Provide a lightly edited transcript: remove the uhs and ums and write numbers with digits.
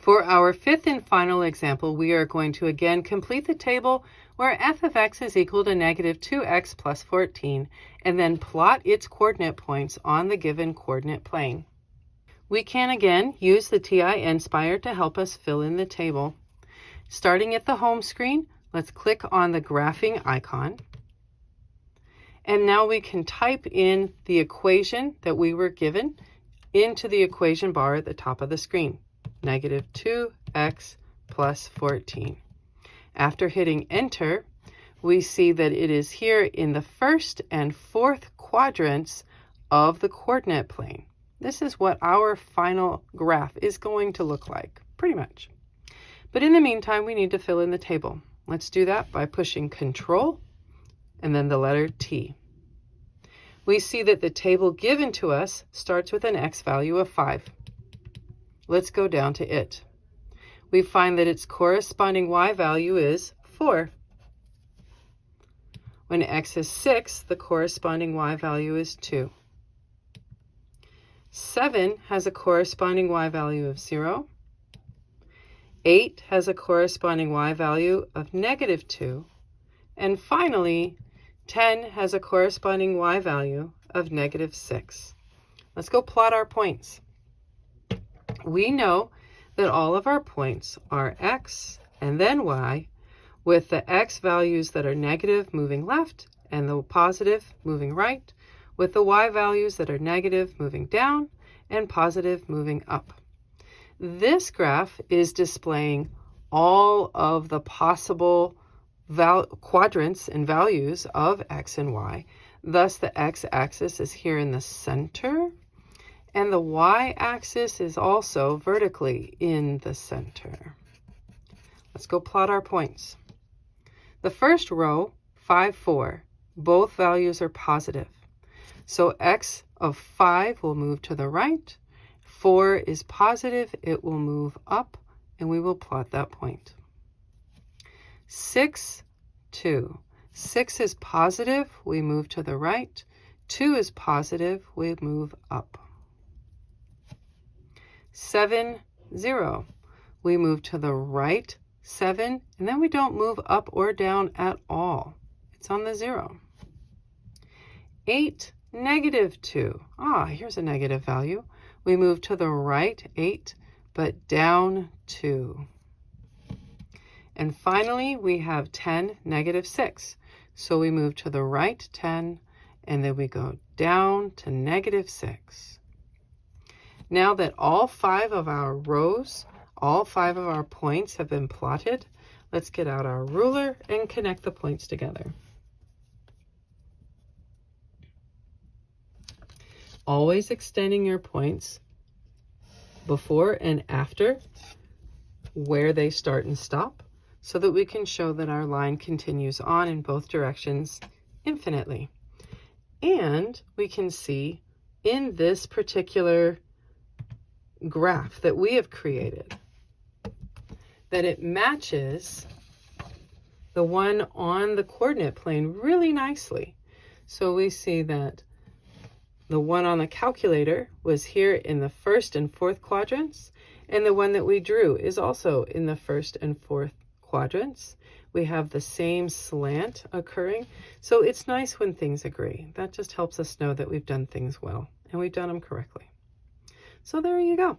For our fifth and final example, we are going to again complete the table where f of x is equal to negative 2x plus 14, and then plot its coordinate points on the given coordinate plane. We can again use the TI Nspire to help us fill in the table. Starting at the home screen, let's click on the graphing icon. And now we can type in the equation that we were given into the equation bar at the top of the screen. Negative 2x plus 14. After hitting enter, we see that it is here in the first and fourth quadrants of the coordinate plane. This is what our final graph is going to look like, pretty much. But in the meantime, we need to fill in the table. Let's do that by pushing Control and then the letter T. We see that the table given to us starts with an x value of 5. Let's go down to it. We find that its corresponding y value is 4. When x is 6, the corresponding y value is 2. 7 has a corresponding y value of 0. 8 has a corresponding y value of negative 2. And finally, 10 has a corresponding y value of negative 6. Let's go plot our points. We know that all of our points are x and then y, with the x values that are negative moving left and the positive moving right, with the y values that are negative moving down and positive moving up. This graph is displaying all of the possible quadrants and values of x and y. Thus, the x-axis is here in the center, and the y-axis is also vertically in the center. Let's go plot our points. The first row, 5, 4, both values are positive. So x of 5 will move to the right. 4 is positive, it will move up, and we will plot that point. 6, 2. 6 is positive, we move to the right. 2 is positive, we move up. 7, 0. We move to the right 7, and then we don't move up or down at all. It's on the 0. 8, negative 2. Here's a negative value. We move to the right 8, but down 2. And finally, we have 10, negative 6. So we move to the right 10, and then we go down to negative 6. Now that all 5 of our rows, all 5 of our points have been plotted, let's get out our ruler and connect the points together. Always extending your points before and after where they start and stop, so that we can show that our line continues on in both directions infinitely. And we can see in this particular graph that we have created that it matches the one on the coordinate plane really nicely. So we see that the one on the calculator was here in the first and fourth quadrants, and the one that we drew is also in the first and fourth quadrants. We have the same slant occurring, so it's nice when things agree. That just helps us know that we've done things well and we've done them correctly. So there you go.